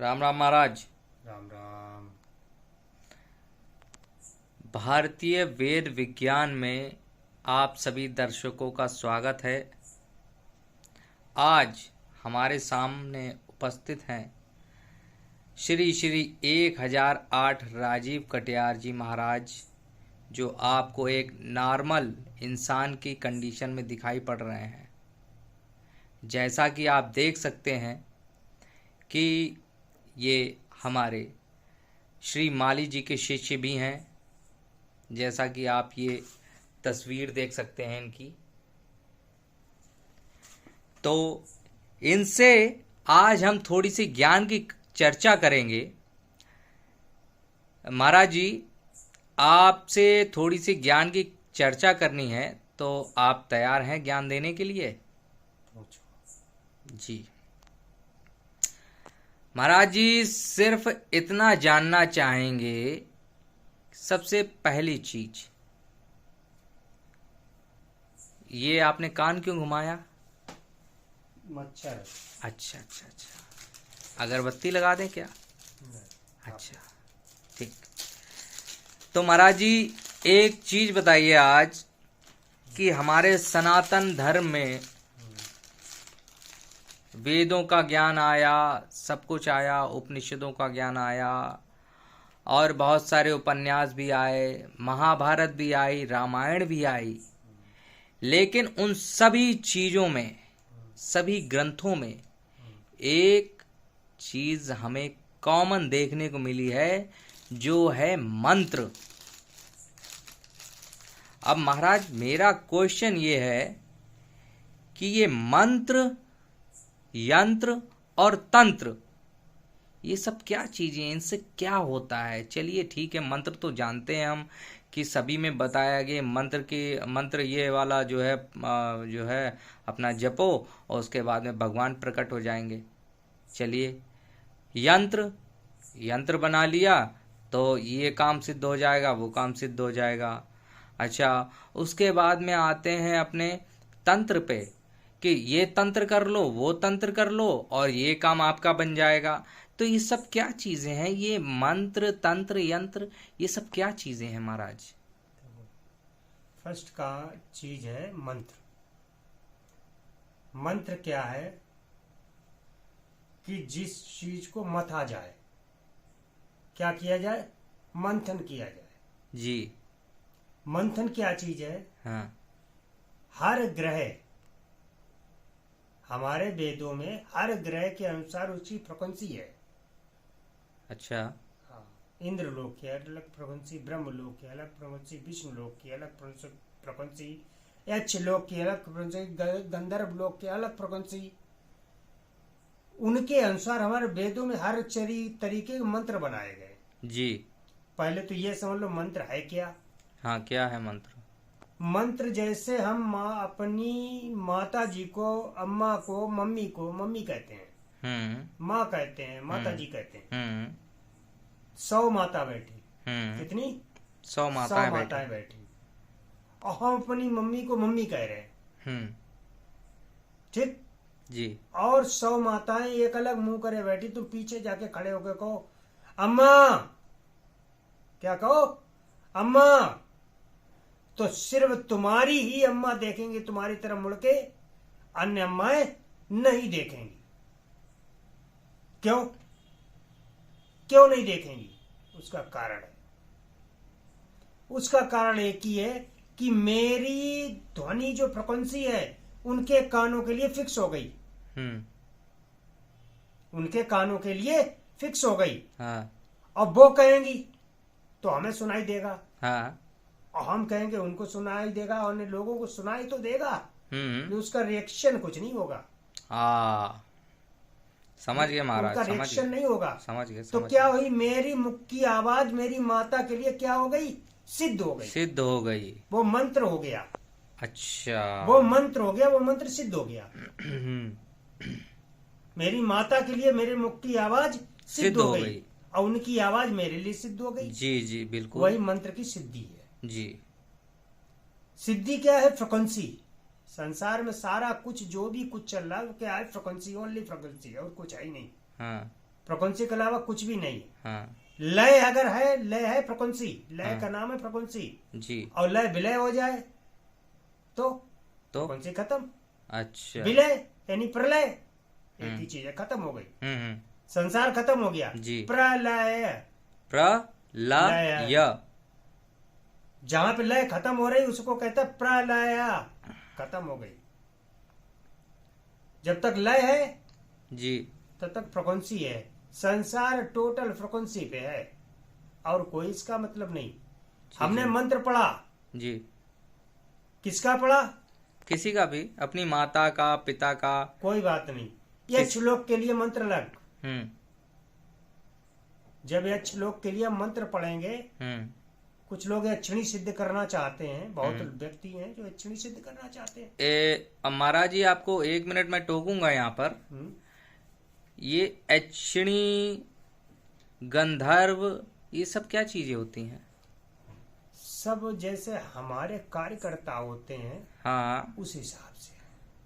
राम राम महाराज। राम राम। भारतीय वेद विज्ञान में आप सभी दर्शकों का स्वागत है। आज हमारे सामने उपस्थित हैं श्री श्री 1008 राजीव कटियार जी महाराज, जो आपको एक नॉर्मल इंसान की कंडीशन में दिखाई पड़ रहे हैं। जैसा कि आप देख सकते हैं कि ये हमारे श्री माली जी के शिष्य भी हैं। जैसा कि आप ये तस्वीर देख सकते हैं इनकी, तो इनसे आज हम थोड़ी सी ज्ञान की चर्चा करेंगे। महाराज जी, आपसे थोड़ी सी ज्ञान की चर्चा करनी है, तो आप तैयार हैं ज्ञान देने के लिए? जी महाराज जी, सिर्फ इतना जानना चाहेंगे। सबसे पहली चीज, ये आपने कान क्यों घुमाया? मच्छर। अच्छा अच्छा अच्छा, अगरबत्ती लगा दें क्या? अच्छा ठीक। तो महाराज जी, एक चीज बताइए आज कि हमारे सनातन धर्म में वेदों का ज्ञान आया, सब कुछ आया, उपनिषदों का ज्ञान आया और बहुत सारे उपन्यास भी आए, महाभारत भी आई, रामायण भी आई। लेकिन उन सभी चीजों में, सभी ग्रंथों में एक चीज हमें कॉमन देखने को मिली है, जो है मंत्र। अब महाराज, मेरा क्वेश्चन ये है कि ये मंत्र, यंत्र और तंत्र, ये सब क्या चीजें हैं? इनसे क्या होता है? चलिए ठीक है, मंत्र तो जानते हैं हम कि सभी में बताया गया मंत्र ये वाला जो है अपना जपो और उसके बाद में भगवान प्रकट हो जाएंगे। चलिए, यंत्र बना लिया तो ये काम सिद्ध हो जाएगा, वो काम सिद्ध हो जाएगा। अच्छा, उसके बाद में आते हैं अपने तंत्र पे कि ये तंत्र कर लो, वो तंत्र कर लो और ये काम आपका बन जाएगा। तो ये सब क्या चीजें हैं? ये मंत्र, तंत्र, यंत्र, ये सब क्या चीजें हैं महाराज? फर्स्ट का चीज है मंत्र। मंत्र क्या है कि जिस चीज को मथा जाए, क्या किया जाए? मंथन किया जाए। जी। मंथन क्या चीज है? हाँ। हर ग्रह, हमारे वेदों में हर ग्रह के अनुसार उसकी फ्रिक्वेंसी है। अच्छा। हाँ, इंद्र लोक की अलग फ्रिक्वेंसी, ब्रह्म लोक की अलग फ्रिक्वेंसी, विष्णु लोक की अलग फ्रिक्वेंसी, यक्ष लोक की अलग फ्रिक्वेंसी, गंधर्व लोक की अलग फ्रिक्वेंसी। उनके अनुसार हमारे वेदों में हर तरीके के मंत्र बनाए गए। जी। पहले तो ये समझ लो मंत्र है क्या। हाँ, क्या है मंत्र? मंत्र जैसे हम अपनी माता जी को, अम्मा को, मम्मी को मम्मी कहते हैं, माँ कहते हैं, माता जी कहते हैं। 100 माता बैठी, कितनी? 100 माताएं बैठी, और हम अपनी मम्मी को मम्मी कह रहे हैं। ठीक जी। और 100 माताएं एक अलग मुंह करे बैठी, तुम पीछे जाके खड़े होकर कहो अम्मा। क्या कहो? अम्मा। तो सिर्फ तुम्हारी ही अम्मा देखेंगे तुम्हारी तरफ मुड़ के, अन्य अम्माएं नहीं देखेंगी। क्यों? क्यों नहीं देखेंगी? उसका कारण है, उसका कारण एक ही है कि मेरी ध्वनि जो फ्रिक्वेंसी है उनके कानों के लिए फिक्स हो गई। उनके कानों के लिए फिक्स हो गई। हाँ। अब वो कहेंगी तो हमें सुनाई देगा। हाँ। और हम कहेंगे उनको सुनाई देगा, और लोगों को सुनाई तो देगा, उसका रिएक्शन कुछ नहीं होगा। समझ गए महाराज, उनका रिएक्शन नहीं होगा। समझ गए। तो क्या हुई? मेरी मुख की आवाज मेरी माता के लिए क्या हो गई? सिद्ध हो गई। सिद्ध हो गई। वो मंत्र हो गया। अच्छा, वो मंत्र हो गया, वो मंत्र सिद्ध हो गया। मेरी माता के लिए मेरे मुख की आवाज सिद्ध हो गई और उनकी आवाज मेरे लिए सिद्ध हो गई। जी जी बिल्कुल, वही मंत्र की सिद्धि है। जी। सिद्धि क्या है? फ्रिक्वेंसी। संसार में सारा कुछ जो भी कुछ चल रहा है वो क्या है? फ्रिक्वेंसी, ओनली फ्रिक्वेंसी है, और कुछ है ही नहीं। हाँ। फ्रिक्वेंसी के अलावा कुछ भी नहीं है। हाँ लय अगर है, लय है फ्रिक्वेंसी, लय का नाम है फ्रिक्वेंसी। जी। और लय विलय हो जाए तो तो फ्रिक्वेंसी खत्म। अच्छा। विलय यानी प्रलय, एक ही चीज है, खत्म हो गई, हम्म। संसार खत्म हो गया। जी। प्रलय, प्रलय। जहां पे लय खत्म हो रही उसको कहते हैं प्रलय, खत्म हो गई। जब तक लय है जी। तब तक फ्रिक्वेंसी है। संसार टोटल फ्रिक्वेंसी पे है और कोई इसका मतलब नहीं। हमने मंत्र पढ़ा, जी। किसका पढ़ा? किसी का भी, अपनी माता का, पिता का। कोई बात नहीं, यह श्लोक के लिए मंत्र अलग। हम्म। जब यह श्लोक के लिए मंत्र पढ़ेंगे, कुछ लोग यक्षिणी सिद्ध करना चाहते हैं, बहुत व्यक्ति हैं जो यक्षिणी सिद्ध करना चाहते हैं। अब महाराज जी आपको 1 मिनट में टोकूंगा यहाँ पर। ये यक्षिणी, गंधर्व, ये सब क्या चीजें होती हैं? सब जैसे हमारे कार्यकर्ता होते हैं, हाँ, उस हिसाब से।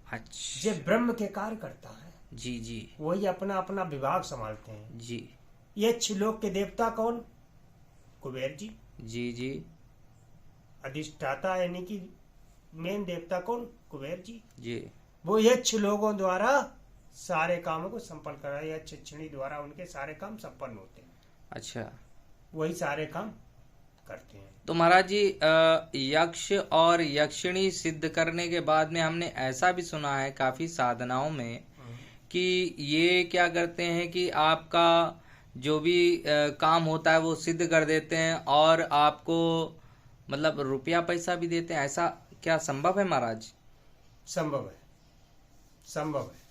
अच्छा। जो ब्रह्म के कार्यकर्ता है, जी जी वही अपना अपना विभाग संभालते हैं। जी। ये श्लोक के देवता कौन? कुबेर जी। जी जी अधिष्ठाता यानी कि मेन देवता कौन? कुबेर जी। जी। वो यक्ष लोगों द्वारा सारे कामों को संपन्न करा, यक्षिणी द्वारा उनके सारे काम संपन्न होते हैं। अच्छा, वही सारे काम करते हैं। तो महाराज जी यक्ष और यक्षिणी सिद्ध करने के बाद में हमने ऐसा भी सुना है काफी साधनाओं में कि ये क्या करते हैं कि आपका जो भी काम होता है वो सिद्ध कर देते हैं और आपको मतलब रुपया पैसा भी देते हैं। ऐसा क्या संभव है महाराज? संभव है, संभव है।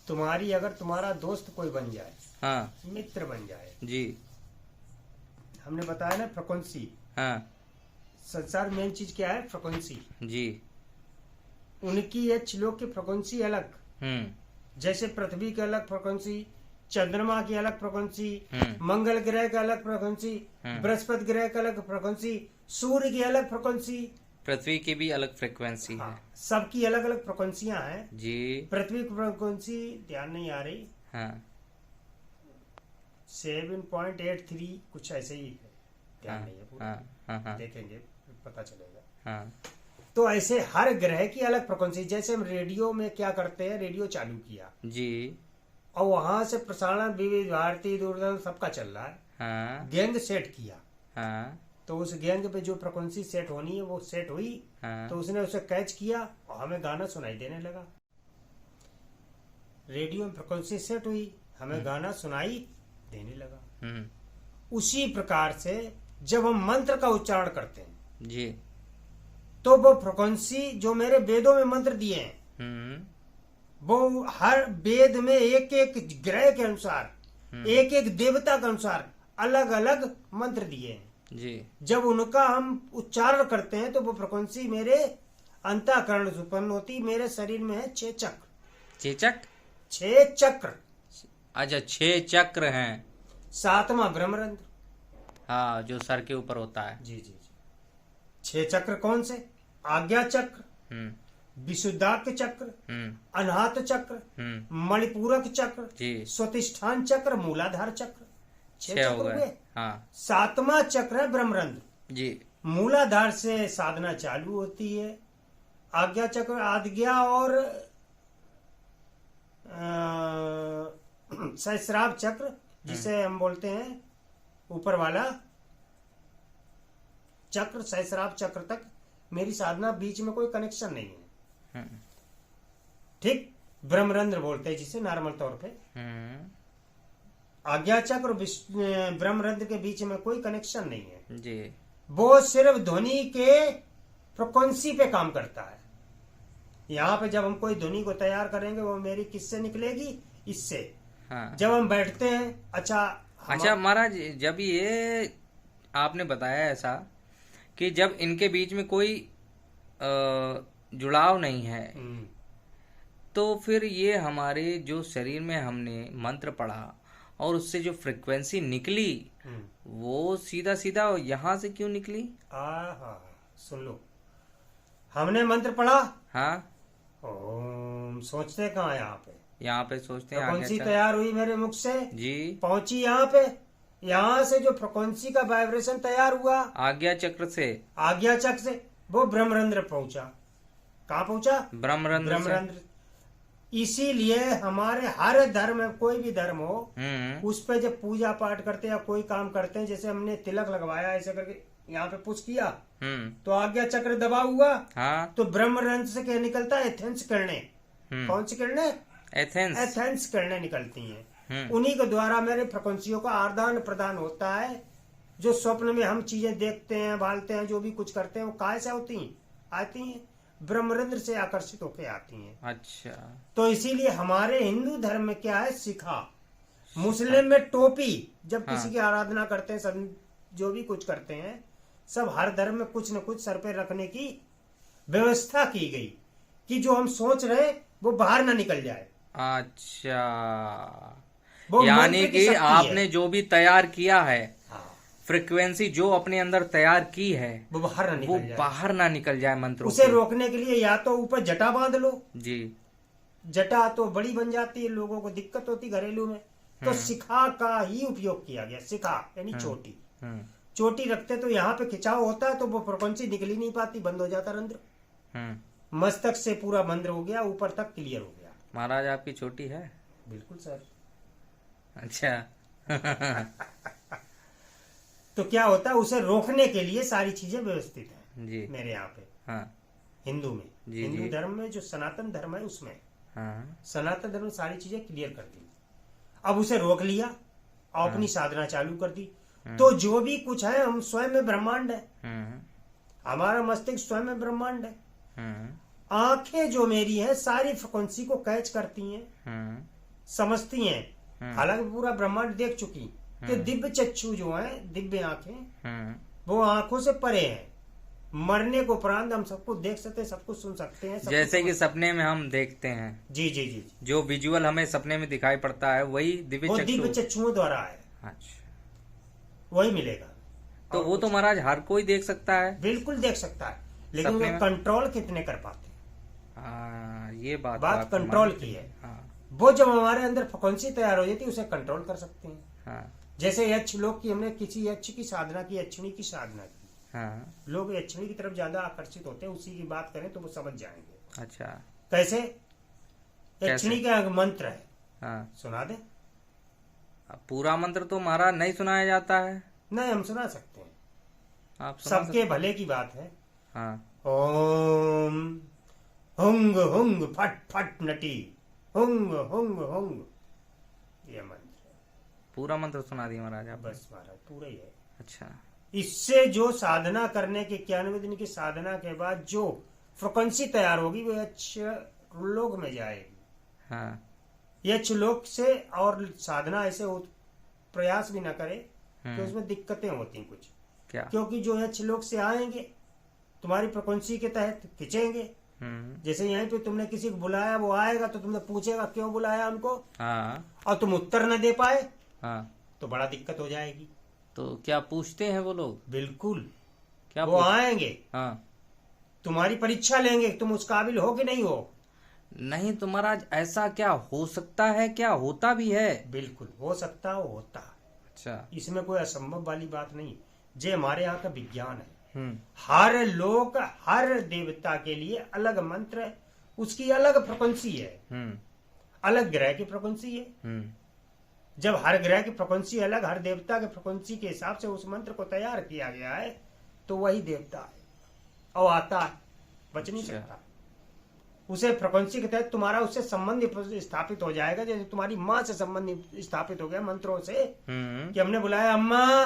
तुम्हारी अगर तुम्हारा दोस्त कोई बन जाए, हाँ, मित्र बन जाए जी, हमने बताया ना फ्रिक्वेंसी। हाँ संसार मेन चीज क्या है? फ्रिक्वेंसी। जी। उनकी ये श्लोक की फ्रिक्वेंसी अलग। जैसे पृथ्वी की अलग फ्रिक्वेंसी, चंद्रमा की अलग फ्रिक्वेंसी, मंगल ग्रह का अलग फ्रिक्वेंसी, बृहस्पति ग्रह का अलग फ्रिक्वेंसी, सूर्य की अलग फ्रिक्वेंसी, पृथ्वी की भी अलग फ्रिक्वेंसी है। सबकी अलग अलग फ्रिक्वेंसियां हैं जी। पृथ्वी की फ्रिक्वेंसी ध्यान नहीं आ रही, हाँ 7.83 कुछ ऐसे ही है, ध्यान नहीं है पूरा। हाँ हाँ हाँ देखेंगे पता चलेगा। हाँ तो ऐसे हर ग्रह की अलग फ्रिक्वेंसी। जैसे हम रेडियो में क्या करते हैं, रेडियो चालू किया जी, और वहां से प्रसारण विविध भारती, दूरदर्शन सबका चल रहा है। हाँ गेंद सेट किया, हाँ तो उस गेंद पे जो फ्रिक्वेंसी सेट होनी है वो सेट हुई, हाँ तो उसने उसे कैच किया और हमें गाना सुनाई देने लगा। रेडियो में फ्रिक्वेंसी सेट हुई, हमें गाना सुनाई देने लगा। उसी प्रकार से जब हम मंत्र का उच्चारण करते हैं जी, तो वो फ्रिक्वेंसी जो मेरे वेदों में मंत्र दिए हैं, वो हर वेद में एक एक ग्रह के अनुसार, एक एक देवता के अनुसार अलग अलग मंत्र दिए हैं जी। जब उनका हम उच्चारण करते हैं तो वो फ्रिक्वेंसी मेरे अंतःकरण से उत्पन्न होती। मेरे शरीर में है 6 चक्र। चेचक? 6 चक्र। अच्छा, 6 चक्र हैं। 7वां ब्रह्मरंध्र। हाँ, जो सर के ऊपर होता है। जी जी जी। 6 चक्र कौन से? आज्ञा चक्र, विशुद्धात्म चक्र, अनाहत चक्र, मणिपूरक चक्र, स्वतिष्ठान चक्र, मूलाधार चक्र। 6 चक्र हुए। हाँ। 7वां चक्र है ब्रह्मरंध्र जी। मूलाधार से साधना चालू होती है। आज्ञा चक्र, आज्ञा और सहस्रार चक्र जिसे हम बोलते हैं ऊपर वाला चक्र, सहस्रार चक्र तक मेरी साधना, बीच में कोई कनेक्शन नहीं है। ठीक, ब्रह्मरंध्र बोलते हैं जिसे नॉर्मल तौर पे। आज्ञा चक्र और ब्रह्मरंध्र के बीच में कोई कनेक्शन नहीं है जी। वो सिर्फ ध्वनि के फ्रिक्वेंसी पे काम करता है। यहाँ पे जब हम कोई ध्वनि को तैयार करेंगे वो मेरी किससे निकलेगी? इससे। हाँ। जब हम बैठते हैं, अच्छा महाराज, जब ये आपने बताया ऐसा कि जब इनके बीच में कोई जुड़ाव नहीं है, तो फिर ये हमारे जो शरीर में हमने मंत्र पढ़ा और उससे जो फ्रिक्वेंसी निकली वो सीधा सीधा यहाँ से क्यों निकली? सुन लो, हमने मंत्र पढ़ा, हाँ, ओम, सोचते कहाँ यहाँ पे? यहाँ पे सोचते हैं फ्रिक्वेंसी आज्ञा चक्र। तैयार हुई मेरे मुख से, जी। पहुंची यहाँ पे, यहाँ से जो फ्रिक्वेंसी का वाइब्रेशन तैयार हुआ आज्ञा चक्र से। आज्ञा चक्र से, वो ब्रह्मरंध्र पहुंचा। कहाँ पहुंचा? ब्रह्मरंध्र से। ब्रह्मरंध्र। इसीलिए हमारे हर धर्म में, कोई भी धर्म हो, उस पे जब पूजा पाठ करते हैं या कोई काम करते हैं, जैसे हमने तिलक लगवाया ऐसे करके यहाँ पे पुश किया, तो आज्ञा चक्र दबा हुआ, हाँ। तो ब्रह्मरंध्र से क्या निकलता है? एथेंस किरणें। कौन सी किरणें? एथेंस। एथेंस किरणें निकलती हैं। उन्हीं के द्वारा मेरे फ्रिक्वेंसियों का आदान प्रदान होता है। जो स्वप्न में हम चीजें देखते हैं, भालते हैं, जो भी कुछ करते हैं, वो कहाँ से होती हैं? आती हैं ब्रह्मरंध्र से आकर्षित होकर आती हैं। अच्छा। तो इसीलिए हमारे हिंदू धर्म में क्या है? शिखा। मुस्लिम में टोपी। जब किसी की आराधना करते हैं, सब जो भी कुछ करते हैं, सब हर धर्म में कुछ न कुछ सर पे रखने की व्यवस्था की गई कि जो हम सोच रहे वो बाहर ना निकल जाए। अच्छा, वो यानी मंत्र की कि शक्ति आपने है। जो भी तैयार किया है, हाँ, फ्रिक्वेंसी जो अपने अंदर तैयार की है, वो बाहर ना वो निकल जाए। बाहर ना निकल जाए मंत्रों उसे की। रोकने के लिए या तो ऊपर जटा बांध लो। जी। जटा तो बड़ी बन जाती है, लोगों को दिक्कत होती घरेलू में, तो शिखा का ही उपयोग किया गया। शिखा यानी चोटी। चोटी रखते तो यहाँ पे खिंचाव होता है, तो वो फ्रिक्वेंसी निकल ही नहीं पाती, बंद हो जाता रंध्र। मस्तक से पूरा बंद हो गया, ऊपर तक क्लियर हो गया। महाराज आपकी छोटी है? बिल्कुल सर। अच्छा। तो क्या होता है, उसे रोकने के लिए सारी चीजें व्यवस्थित है जी। मेरे यहाँ पे। हाँ। हिंदू में, जी, हिंदू जी। धर्म में जो सनातन धर्म है उसमें, हाँ। सनातन धर्म में सारी चीजें क्लियर कर दी। अब उसे रोक लिया और अपनी साधना चालू कर दी। तो जो भी कुछ है, हम स्वयं में ब्रह्मांड है। हमारा मस्तिष्क स्वयं में ब्रह्मांड है। आंखें जो मेरी है सारी फ्रिक्वेंसी को कैच करती हैं, समझती हैं। हालांकि पूरा ब्रह्मांड देख चुकी, कि दिव्य चक्षु जो है, दिव्य आंखें, वो आंखों से परे हैं। मरने को उपरांत हम सबको देख सकते हैं, सब कुछ सुन सकते हैं, सब जैसे कुछ कि सपने में हम देखते हैं। जी जी जी। जो विजुअल हमें सपने में दिखाई पड़ता है, वही दिव्य वो चक्षु। दिव्य चक्षुओं द्वारा है, अच्छा। वही मिलेगा। तो वो तो महाराज हर कोई देख सकता है। बिल्कुल देख सकता है, लेकिन सपने वो में? कंट्रोल कितने कर पाते हैं, हाँ, ये बात बात कंट्रोल की है। हाँ। वो जब हमारे अंदर फ्रिक्वेंसी तैयार हो जाती है, उसे कंट्रोल कर सकते हैं। हाँ। जैसे यक्ष लोग की, हमने किसी यक्ष की साधना की, यक्षिणी की साधना की। हाँ। लोग यक्षिणी की तरफ ज्यादा आकर्षित होते हैं, उसी की बात करें तो वो समझ जाएंगे। अच्छा। कैसे? यक्षिणी का एक मंत्र है, हाँ। सुना दे? अब पूरा मंत्र तो महाराज नहीं सुनाया जाता है। नहीं, हम सुना सकते हैं, आप सुना सबके भले की बात है। हाँ। ओम हुंग हुंग फट फट नटी, हुंग हुंग हुंग, ये मंत्र है। पूरा मंत्र सुना दिया महाराज आप? बस महाराज पूरा ही है। अच्छा। इससे जो साधना करने के 91 दिन की साधना के बाद जो फ्रिक्वेंसी तैयार होगी, वो यक्ष लोक में जाएगी। हाँ। यक्ष लोक से, और साधना ऐसे प्रयास भी ना करे कि उसमें दिक्कतें होती कुछ। क्या? क्योंकि जो यक्ष लोक से आएंगे, तुम्हारी फ्रिक्वेंसी के तहत खिंचेंगे। जैसे यहीं पे तुमने किसी को बुलाया, वो आएगा तो तुमने पूछेगा क्यों बुलाया हमको, हाँ। और तुम उत्तर न दे पाए, हाँ। तो बड़ा दिक्कत हो जाएगी। तो क्या पूछते हैं वो लोग? बिल्कुल, क्या वो आएंगे, हाँ। तुम्हारी परीक्षा लेंगे, तुम उस काबिल हो कि नहीं हो। नहीं तो महाराज ऐसा क्या हो सकता है, क्या होता भी है? बिल्कुल हो सकता है, होता है। अच्छा। इसमें कोई असंभव वाली बात नहीं, जे हमारे यहाँ का विज्ञान है। हर लोक, हर देवता के लिए अलग मंत्र है, उसकी अलग फ्रिक्वेंसी है, अलग ग्रह की फ्रिक्वेंसी है। जब हर ग्रह की फ्रिक्वेंसी अलग, हर देवता के फ्रिक्वेंसी के हिसाब से उस मंत्र को तैयार किया गया है, तो वही देवता है और आता है, बच नहीं सकता। उसे फ्रिक्वेंसी के तहत तुम्हारा उससे संबंध स्थापित हो जाएगा। जैसे तुम्हारी माँ से संबंध स्थापित हो गया मंत्रों से, कि हमने बुलाया अम्मा,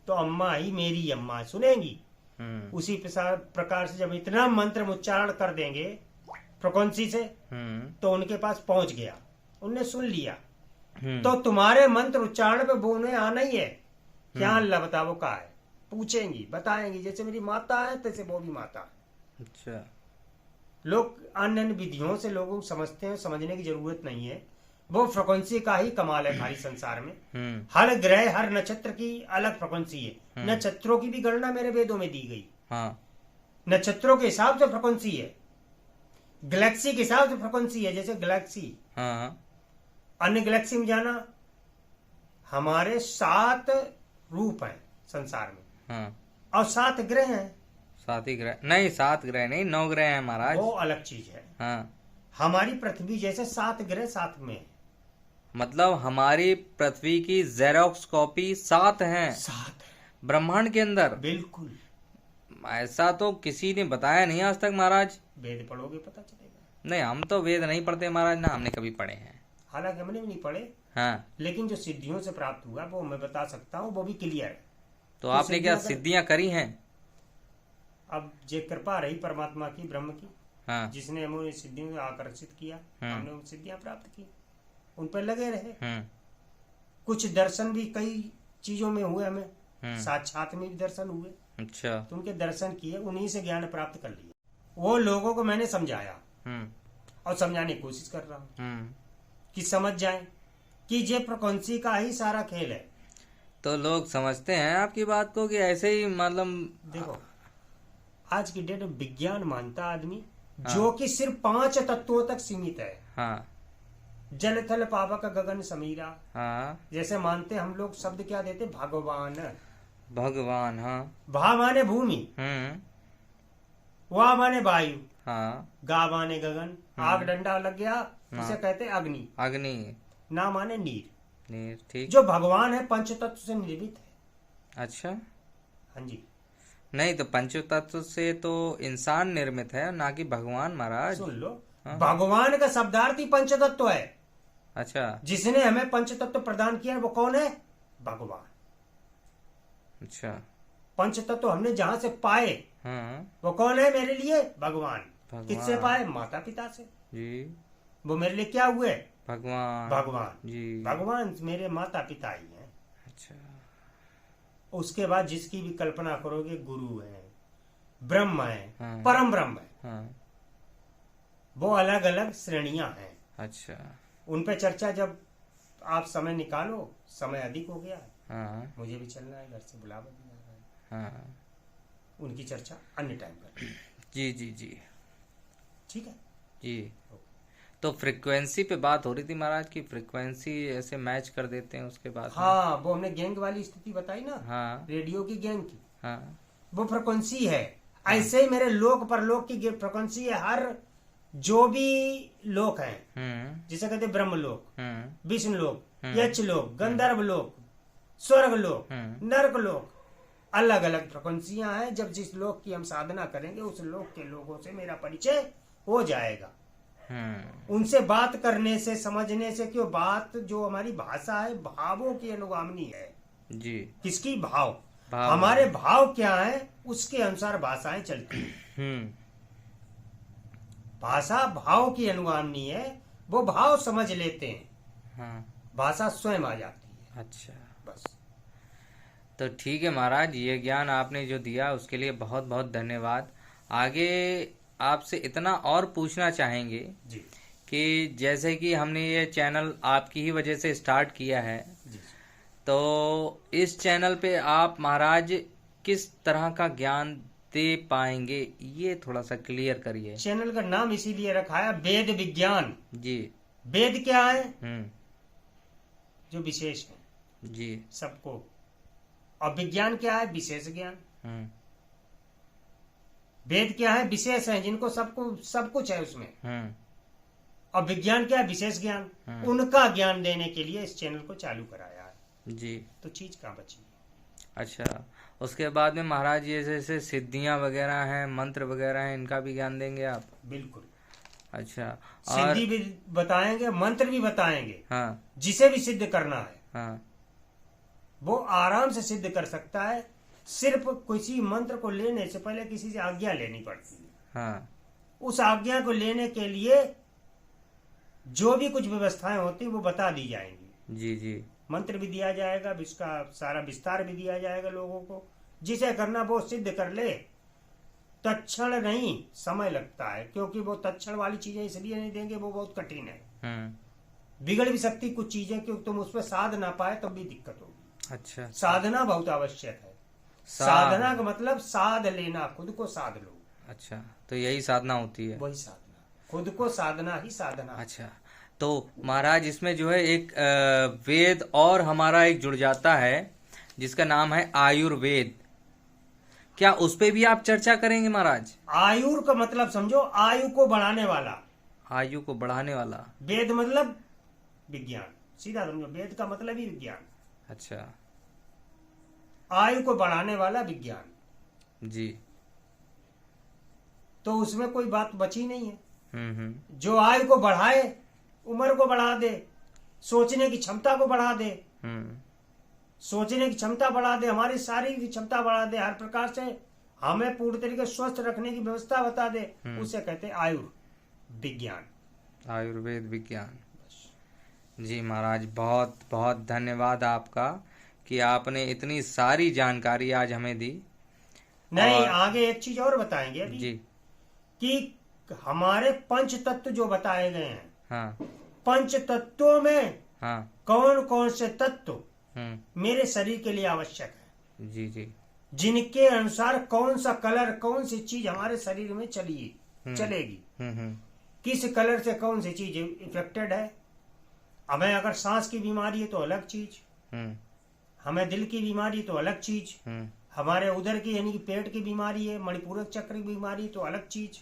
तो अम्मा ही मेरी अम्मा सुनेंगी। उसी प्रकार से जब इतना मंत्र उच्चारण कर देंगे फ्रिक्वेंसी से, तो उनके पास पहुंच गया, उनने सुन लिया, तो तुम्हारे मंत्र उच्चारण पे वो उन्हें आना ही है। क्या अल्लाह बताओ का है, पूछेंगी, बताएंगी। जैसे मेरी माता है, तैसे वो भी माता है। अच्छा। लोग अन्य अन्य विधियों से लोगों को समझते हैं, समझने की जरूरत नहीं है। वो फ्रिक्वेंसी का ही कमाल है खाली संसार में। हर ग्रह, हर नक्षत्र की अलग फ्रिक्वेंसी है। नक्षत्रों की भी गणना मेरे वेदों में दी गई। हाँ। नक्षत्रों के हिसाब से फ्रिक्वेंसी है, गैलेक्सी के हिसाब से फ्रिक्वेंसी है। जैसे गैलेक्सी हाँ अन्य गैलेक्सी में जाना। हमारे 7 रूप हैं संसार में हाँ। और 7 ग्रह हैं। 7 ही ग्रह नहीं, 7 ग्रह नहीं, 9 ग्रह हैं महाराज। वो अलग चीज है। हाँ, हमारी पृथ्वी जैसे 7 ग्रह साथ में है। मतलब हमारी पृथ्वी की जेरोक्स कॉपी 7 हैं 7 ब्रह्मांड के अंदर। बिल्कुल। ऐसा तो किसी ने बताया नहीं आज तक महाराज। वेद पढ़ोगे पता चलेगा। नहीं, हम तो वेद नहीं पढ़ते महाराज, ना हमने कभी पढ़े हैं। हालांकि हमने भी नहीं पढ़े, हाँ, लेकिन जो सिद्धियों से प्राप्त हुआ वो मैं बता सकता हूँ, वो भी क्लियर है। तो आपने क्या सिद्धियां करी हैं? अब जे कृपा रही परमात्मा की, ब्रह्म की, हाँ। जिसने हमें सिद्धियों को आकर्षित किया, हम्म। हमने उन सिद्धियां प्राप्त की, उन पर लगे रहे। हम्म। कुछ दर्शन भी कई चीजों में हुए हमें, हम्म। साक्षात में भी दर्शन हुए, अच्छा। तो उनके दर्शन किए, उन्हीं से ज्ञान प्राप्त कर लिया। वो लोगों को मैंने समझाया हम्म। और समझाने की कोशिश कर रहा हूँ हम्म। कि समझ जाए कि ये प्रपंची का ही सारा खेल है। तो लोग समझते हैं आपकी बात को कि ऐसे ही मतलब देखो, आज की डेट में विज्ञान मानता आदमी, जो कि सिर्फ 5 तत्वों तक सीमित है। हाँ जल थल पावक गगन समीरा, हाँ। जैसे मानते हम लोग शब्द क्या देते, भगवान। भगवान, हाँ। भा माने भूमि, वा माने वायु, हाँ। गा माने गगन, आग डंडा लग गया उसे कहते अग्नि, अग्नि, ना माने नीर। नीर, ठीक। जो भगवान है पंच तत्व से निर्मित है। अच्छा, हाँ जी। नहीं तो पंच तत्व से तो इंसान निर्मित है, ना कि भगवान महाराज। सुन लो, हाँ। भगवान का शब्दार्थ ही पंच तत्व है। अच्छा। जिसने हमें पंच तत्व प्रदान किया वो कौन है? भगवान। अच्छा। पंच तत्व हमने जहां से पाए हाँ। वो कौन है मेरे लिए? भगवान। भगवान। किससे पाए? माता पिता से। जी। वो मेरे लिए क्या हुए? भगवान। भगवान जी। भगवान मेरे माता पिता ही हैं। अच्छा। उसके बाद जिसकी भी कल्पना करोगे, गुरु है, ब्रह्म है, हाँ। परम ब्रह्म है, हाँ। वो अलग अलग श्रेणियां हैं। अच्छा। उन पे चर्चा जब आप समय निकालो, समय अधिक हो गया है, हाँ। मुझे भी चलना है, घर से बुलावा भी आ रहा है। हाँ। उनकी चर्चा अन्य टाइम पर। जी जी जी। ठीक है जी। तो फ्रीक्वेंसी पे बात हो रही थी महाराज की, फ्रीक्वेंसी ऐसे मैच कर देते हैं उसके बाद में। हाँ, वो हमने गैंग वाली स्थिति बताई ना। हाँ। रेडियो की गैंग की, हाँ। वो फ्रिक्वेंसी है। ऐसे ही मेरे लोक परलोक की फ्रिक्वेंसी है। हर जो भी लोक हैं, जिसे कहते हैं ब्रह्म लोक, विष्णु लोक, यक्ष लोक, गंधर्व लोक, स्वर्ग लोक, नरक लोक, अलग अलग फ्रिक्वेंसियां हैं। जब जिस लोक की हम साधना करेंगे, उस लोक के लोगों से मेरा परिचय हो जाएगा। उनसे बात करने से, समझने से, क्यों बात जो हमारी भाषा है भावों की अनुगामी है। जी। किसकी? भाव। भाव। हमारे भाव क्या है उसके अनुसार भाषाएं चलती हैं। भाषा भाव की अनुगामी है, वो भाव समझ लेते हैं। हाँ। भाषा स्वयं आ जाती है। अच्छा, बस। तो ठीक है महाराज, ये ज्ञान आपने जो दिया उसके लिए बहुत बहुत धन्यवाद। आगे आपसे इतना और पूछना चाहेंगे जी कि जैसे कि हमने ये चैनल आपकी ही वजह से स्टार्ट किया है, जी। तो इस चैनल पे आप महाराज किस तरह का ज्ञान दे पाएंगे, ये थोड़ा सा क्लियर करिए। चैनल का नाम इसीलिए रखा है वेद विज्ञान। जी। वेद क्या है? जो विशेष है जी। सबको, और विज्ञान क्या है? विशेष ज्ञान। वेद क्या है? विशेष है, जिनको सब कुछ है उसमें। और विज्ञान क्या है? विशेष ज्ञान। उनका ज्ञान देने के लिए इस चैनल को चालू कराया है। जी। तो चीज कहाँ बची? अच्छा, उसके बाद में महाराज ये जैसे सिद्धियां वगैरह हैं, मंत्र वगैरह हैं, इनका भी ज्ञान देंगे आप? बिल्कुल। अच्छा। सिद्धि भी बताएंगे, मंत्र भी बताएंगे। हाँ। जिसे भी सिद्ध करना है, हाँ, वो आराम से सिद्ध कर सकता है। सिर्फ किसी मंत्र को लेने से पहले किसी से आज्ञा लेनी पड़ती है। हाँ। उस आज्ञा को लेने के लिए जो भी कुछ व्यवस्थाएं होती वो बता दी जाएंगी। जी जी। मंत्र भी दिया जाएगा, इसका सारा विस्तार भी दिया जाएगा लोगों को। जिसे करना वो सिद्ध कर ले। तत्क्षण नहीं, समय लगता है, क्योंकि वो तत्क्षण वाली चीजें इसलिए नहीं देंगे, वो बहुत कठिन है। बिगड़ भी सकती कुछ चीजें, क्योंकि तुम उस पर साध ना पाए तब भी दिक्कत होगी। अच्छा। साधना बहुत आवश्यक है। साधना का मतलब साध लेना, खुद को साध लो। अच्छा, तो यही साधना होती है? वही साधना, खुद को साधना ही साधना। अच्छा, तो महाराज इसमें जो है एक वेद और हमारा एक जुड़ जाता है जिसका नाम है आयुर्वेद। क्या उस पे भी आप चर्चा करेंगे महाराज? आयुर का मतलब समझो, आयु को बढ़ाने वाला। आयु को बढ़ाने वाला। वेद मतलब विज्ञान, सीधा समझो, वेद का मतलब ही विज्ञान। अच्छा आयु को बढ़ाने वाला विज्ञान जी। तो उसमें कोई बात बची नहीं है। हम्म। जो आयु को बढ़ाए, उम्र को बढ़ा दे, सोचने की क्षमता को बढ़ा दे, हम्म। सोचने की क्षमता बढ़ा दे, हमारी शारीरिक क्षमता बढ़ा दे, हर प्रकार से हमें पूरी तरीके से स्वस्थ रखने की व्यवस्था बता दे, उसे कहते हैं आयुर्विज्ञान, आयुर्वेद विज्ञान। जी महाराज, बहुत बहुत धन्यवाद आपका कि आपने इतनी सारी जानकारी आज हमें दी। नहीं, और आगे एक चीज और बताएंगे अभी जी। कि हमारे पंच तत्व जो बताए गए हैं, हाँ पंच तत्वों में हाँ। कौन कौन से तत्व मेरे शरीर के लिए आवश्यक है, जी जी। जिनके अनुसार कौन सा कलर, कौन सी चीज हमारे शरीर में चलेगी, किस कलर से कौन सी चीज इफेक्टेड है। हमें अगर सांस की बीमारी है तो अलग चीज, हमें दिल की बीमारी तो अलग चीज, हमारे उदर की यानी कि पेट की बीमारी है, मणिपूरक चक्र की बीमारी तो अलग चीज,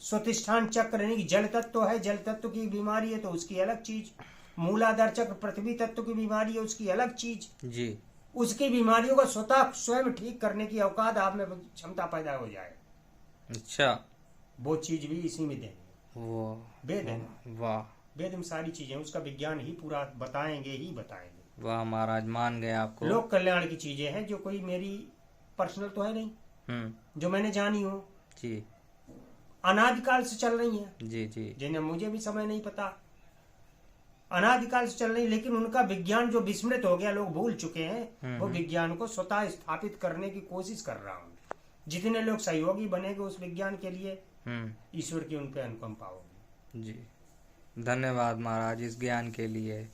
स्वादिष्ठान चक्र यानी कि जल तत्व है, जल तत्व की बीमारी है तो उसकी अलग चीज, मूलाधार चक्र पृथ्वी तत्व की बीमारी है उसकी अलग चीज जी। उसकी बीमारियों का स्वतः स्वयं ठीक करने की औकात आप में क्षमता पैदा हो जाए। अच्छा, वो चीज भी इसी में देंगे, वो वेद है। वाह, वेद में सारी चीजें, उसका विज्ञान ही पूरा बताएंगे। वाह महाराज, मान गए आपको। लोक कल्याण की चीजें हैं जो कोई मेरी पर्सनल तो है नहीं, जो मैंने जानी हो, जी अनादिकाल से चल रही है, जी जी। जिन्हें मुझे भी समय नहीं पता, अनादिकाल से चल रही, लेकिन उनका विज्ञान जो विस्मृत हो गया, लोग भूल चुके हैं, वो विज्ञान को स्वतः स्थापित करने की कोशिश कर रहा हूँ। जितने लोग सहयोगी बनेंगे उस विज्ञान के लिए, ईश्वर की उन पे अनुकंपा होगी। जी, धन्यवाद महाराज इस ज्ञान के लिए।